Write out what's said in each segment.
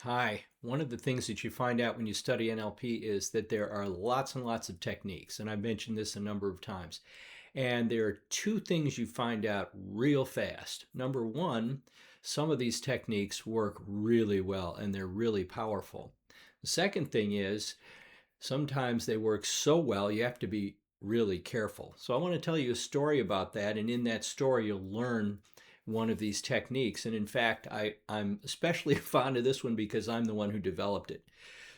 Hi. One of the things that you find out when you study NLP is that there are lots and lots of techniques, and I've mentioned this a number of times. And there are two things you find out real fast. Number one, some of these techniques work really well and they're really powerful. The second thing is sometimes they work so well you have to be really careful. So I want to tell you a story about that, and in that story you'll learn one of these techniques. And in fact, I'm especially fond of this one because I'm the one who developed it.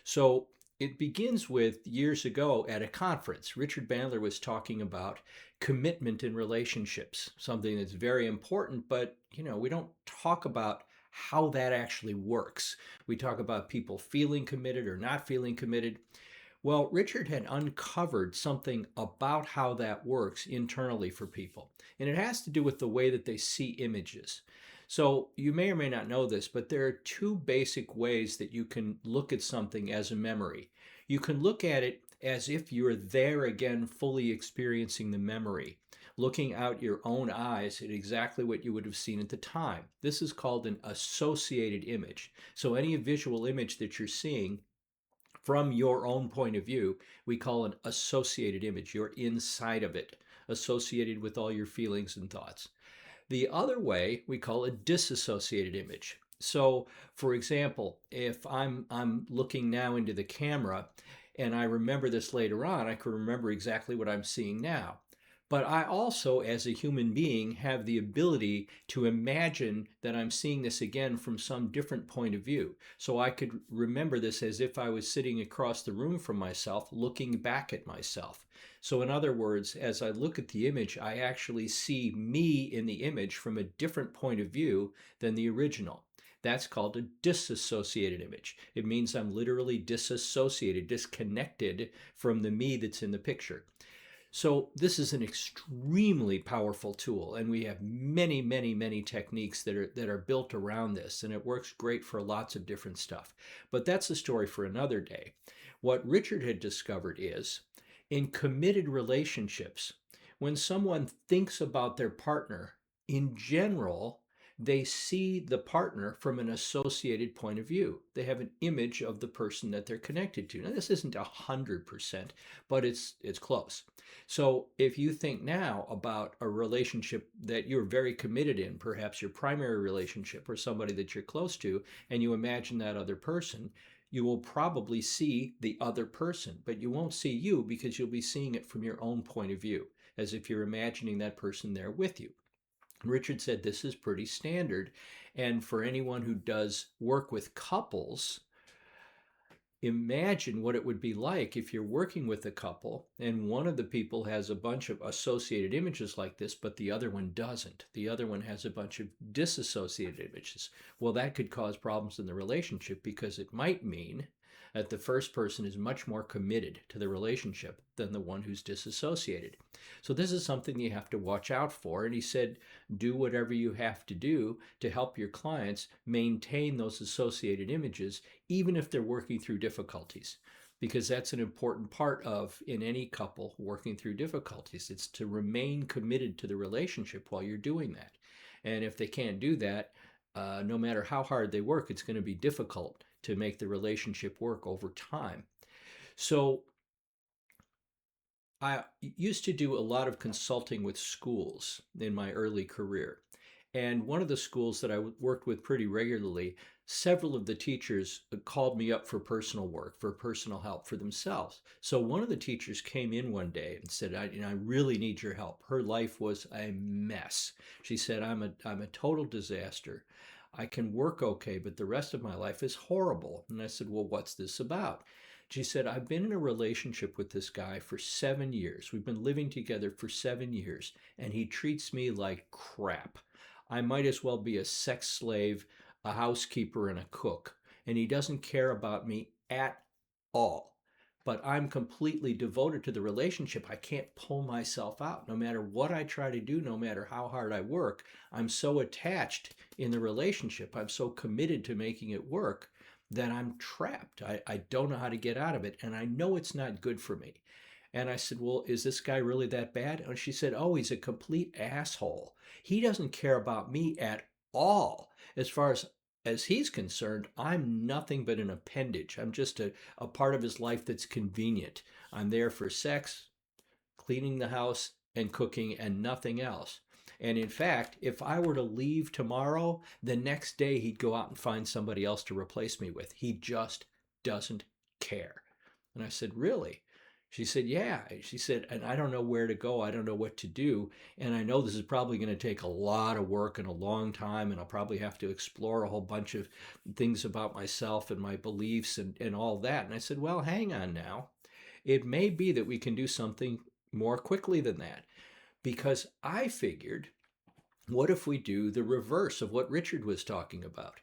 So it begins with years ago at a conference. Richard Bandler was talking about commitment in relationships, something that's very important, but we don't talk about how that actually works. We talk about people feeling committed or not feeling committed. Well, Richard had uncovered something about how that works internally for people, and it has to do with the way that they see images. So you may or may not know this, but there are two basic ways that you can look at something as a memory. You can look at it as if you're there again, fully experiencing the memory, looking out your own eyes at exactly what you would have seen at the time. This is called an associated image. So any visual image that you're seeing from your own point of view, we call an associated image. You're inside of it, associated with all your feelings and thoughts. The other way we call a disassociated image. So, for example, if I'm looking now into the camera and I remember this later on, I can remember exactly what I'm seeing now. But I also, as a human being, have the ability to imagine that I'm seeing this again from some different point of view. So I could remember this as if I was sitting across the room from myself, looking back at myself. So, in other words, as I look at the image, I actually see me in the image from a different point of view than the original. That's called a disassociated image. It means I'm literally disassociated, disconnected from the me that's in the picture. So this is an extremely powerful tool, and we have many, many, many techniques that are built around this, and it works great for lots of different stuff. But that's a story for another day. What Richard had discovered is in committed relationships, when someone thinks about their partner, in general, they see the partner from an associated point of view. They have an image of the person that they're connected to. Now, this isn't 100%, but it's close. So if you think now about a relationship that you're very committed in, perhaps your primary relationship or somebody that you're close to, and you imagine that other person, you will probably see the other person, but you won't see you because you'll be seeing it from your own point of view, as if you're imagining that person there with you. Richard said this is pretty standard. And for anyone who does work with couples, imagine what it would be like if you're working with a couple and one of the people has a bunch of associated images like this, but the other one doesn't. The other one has a bunch of disassociated images. Well, that could cause problems in the relationship because it might mean that the first person is much more committed to the relationship than the one who's disassociated. So this is something you have to watch out for. And he said, do whatever you have to do to help your clients maintain those associated images, even if they're working through difficulties, because that's an important part of in any couple working through difficulties. It's to remain committed to the relationship while you're doing that. And if they can't do that, no matter how hard they work, it's going to be difficult to make the relationship work over time. So I used to do a lot of consulting with schools in my early career. And one of the schools that I worked with pretty regularly, several of the teachers called me up for personal work, for personal help for themselves. So one of the teachers came in one day and said, I really need your help. Her life was a mess. She said, I'm a total disaster. I can work okay, but the rest of my life is horrible. And I said, well, what's this about? She said, I've been in a relationship with this guy for 7 years. We've been living together for 7 years, and he treats me like crap. I might as well be a sex slave, a housekeeper, and a cook. And he doesn't care about me at all. But I'm completely devoted to the relationship. I can't pull myself out. No matter what I try to do, no matter how hard I work, I'm so attached in the relationship. I'm so committed to making it work that I'm trapped. I don't know how to get out of it. And I know it's not good for me. And I said, well, is this guy really that bad? And she said, oh, he's a complete asshole. He doesn't care about me at all as far as as he's concerned, I'm nothing but an appendage. I'm just a part of his life that's convenient. I'm there for sex, cleaning the house, and cooking, and nothing else. And in fact, if I were to leave tomorrow, the next day he'd go out and find somebody else to replace me with. He just doesn't care. And I said, really? She said, yeah. She said, and I don't know where to go. I don't know what to do. And I know this is probably going to take a lot of work and a long time. And I'll probably have to explore a whole bunch of things about myself and my beliefs and all that. And I said, well, hang on now. It may be that we can do something more quickly than that, because I figured, what if we do the reverse of what Richard was talking about?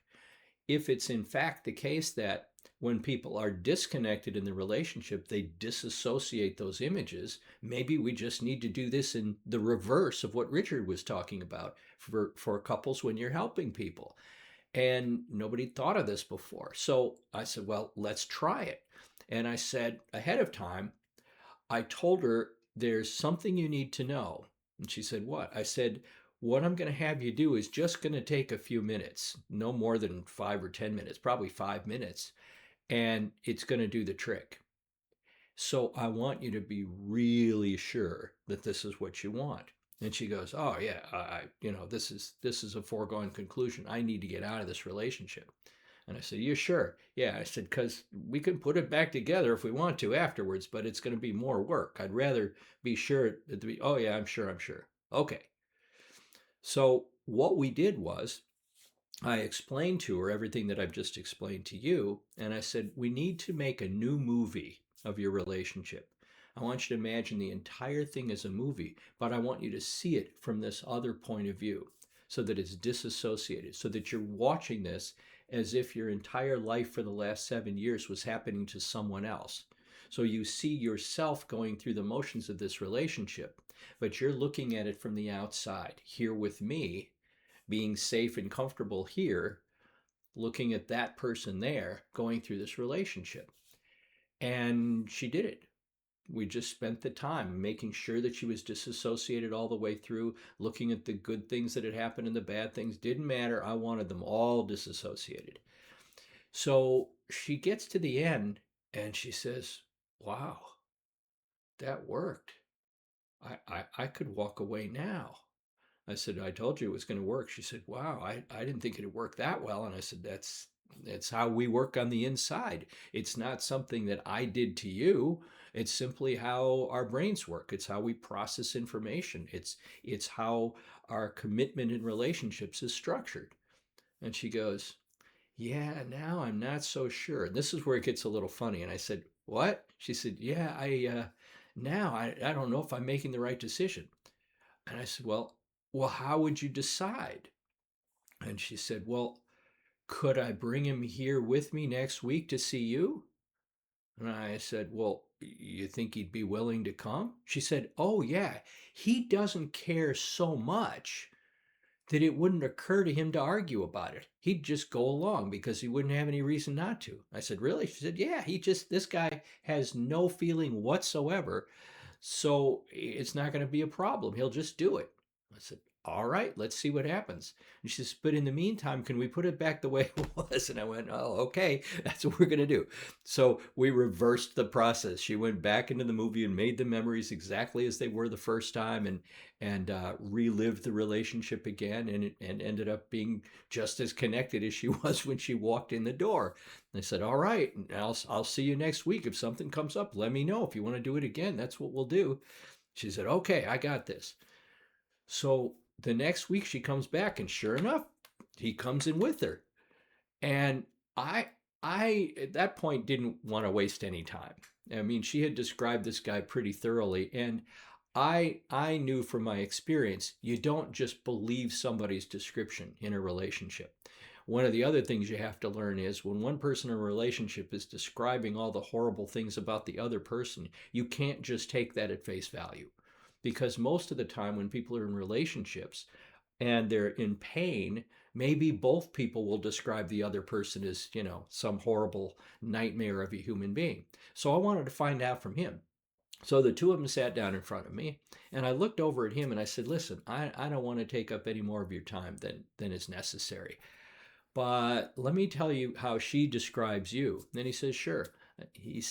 If it's in fact the case that when people are disconnected in the relationship, they disassociate those images, maybe we just need to do this in the reverse of what Richard was talking about for couples when you're helping people. And nobody thought of this before. So I said, well, let's try it. And I said ahead of time, I told her, there's something you need to know. And she said, what? I said, what I'm going to have you do is just going to take a few minutes, no more than 5 or 10 minutes, probably 5 minutes, and it's going to do the trick. So I want you to be really sure that this is what you want. And she goes, oh yeah, this is a foregone conclusion. I need to get out of this relationship. And I said, you sure? Yeah. I said, because we can put it back together if we want to afterwards, but it's going to be more work. I'd rather be sure that oh yeah, I'm sure. Okay. So what we did was, I explained to her everything that I've just explained to you. And I said, we need to make a new movie of your relationship. I want you to imagine the entire thing as a movie, but I want you to see it from this other point of view so that it's disassociated, so that you're watching this as if your entire life for the last 7 years was happening to someone else. So you see yourself going through the motions of this relationship, but you're looking at it from the outside, here with me, being safe and comfortable here, looking at that person there going through this relationship. And she did it. We just spent the time making sure that she was disassociated all the way through, looking at the good things that had happened and the bad things. Didn't matter. I wanted them all disassociated. So she gets to the end and she says, wow, that worked. I could walk away now. I said, I told you it was going to work. She said, wow, I didn't think it'd work that well. And I said, that's how we work on the inside. It's not something that I did to you. It's simply how our brains work. It's how we process information. It's how our commitment in relationships is structured. And she goes, yeah, now I'm not so sure. And this is where it gets a little funny. And I said, what? She said, yeah, now I don't know if I'm making the right decision. And I said, well, how would you decide? And she said, well, could I bring him here with me next week to see you? And I said, well, you think he'd be willing to come? She said, oh, yeah. He doesn't care so much that it wouldn't occur to him to argue about it. He'd just go along because he wouldn't have any reason not to. I said, really? She said, yeah, this guy has no feeling whatsoever. So it's not going to be a problem. He'll just do it. I said, all right, let's see what happens. And she says, but in the meantime, can we put it back the way it was? And I went, oh, okay, that's what we're going to do. So we reversed the process. She went back into the movie and made the memories exactly as they were the first time, and relived the relationship again, and ended up being just as connected as she was when she walked in the door. And I said, all right, I'll see you next week. If something comes up, let me know. If you want to do it again, that's what we'll do. She said, okay, I got this. So the next week she comes back, and sure enough, he comes in with her. And I at that point didn't want to waste any time. I mean, she had described this guy pretty thoroughly, and I knew from my experience, you don't just believe somebody's description in a relationship. One of the other things you have to learn is, when one person in a relationship is describing all the horrible things about the other person, you can't just take that at face value. Because most of the time when people are in relationships and they're in pain, maybe both people will describe the other person as, some horrible nightmare of a human being. So I wanted to find out from him. So the two of them sat down in front of me, and I looked over at him and I said, listen, I don't want to take up any more of your time than is necessary. but let me tell you how she describes you. Then he says, sure. She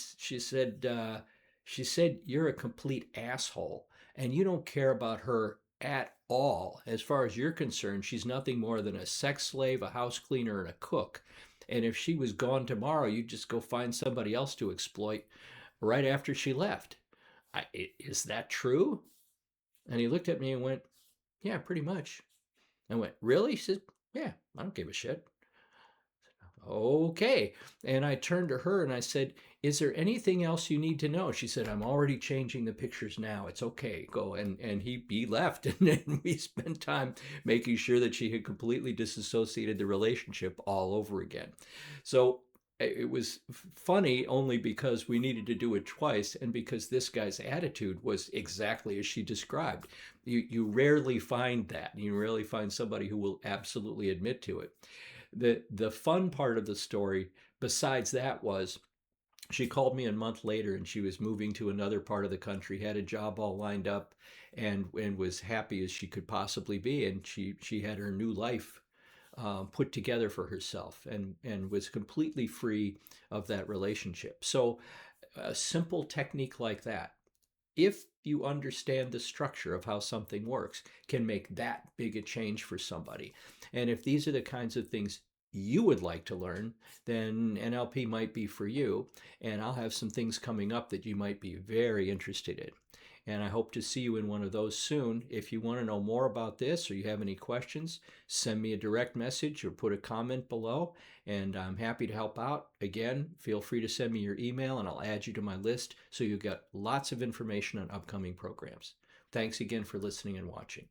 said, you're a complete asshole and you don't care about her at all. As far as you're concerned, she's nothing more than a sex slave, a house cleaner, and a cook. And if she was gone tomorrow, you'd just go find somebody else to exploit right after she left. Is that true? And he looked at me and went, yeah, pretty much. I went, really? He said, yeah, I don't give a shit. Okay. And I turned to her and I said, is there anything else you need to know? She said, I'm already changing the pictures now. It's okay. Go. And he left. And then we spent time making sure that she had completely disassociated the relationship all over again. So it was funny only because we needed to do it twice and because this guy's attitude was exactly as she described. You rarely find that. You rarely find somebody who will absolutely admit to it. The fun part of the story besides that was she called me a month later and she was moving to another part of the country, had a job all lined up, and was happy as she could possibly be, and she had her new life put together for herself and was completely free of that relationship. So a simple technique like that, if you understand the structure of how something works, can make that big a change for somebody. And if these are the kinds of things you would like to learn, then NLP might be for you. And I'll have some things coming up that you might be very interested in. And I hope to see you in one of those soon. If you want to know more about this or you have any questions, send me a direct message or put a comment below, and I'm happy to help out. Again, feel free to send me your email and I'll add you to my list so you get lots of information on upcoming programs. Thanks again for listening and watching.